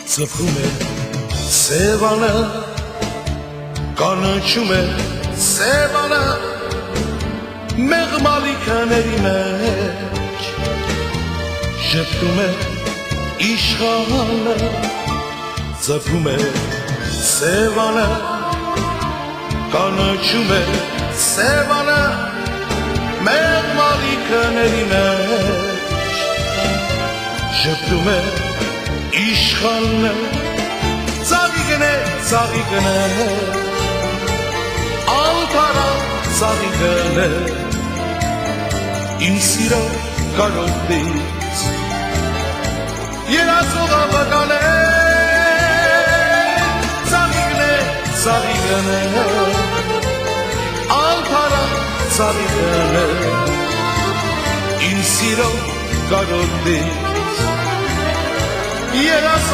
Ծփում է սևանը, կանաչում է սևանը, մեղմալիքների մեջ ժպտում է իշխանը, ծփում է սևանը, կանաչում է սևանը, մեղմալիքների մեջ ժպտում է իշխանը, ծաղիկն է, անթարա ծաղիկն է, իմ սիրո կարոտից երազող ավական է, ծաղիկն է, անթարա ծաղիկն է, իմ սիրո կարոտից երազող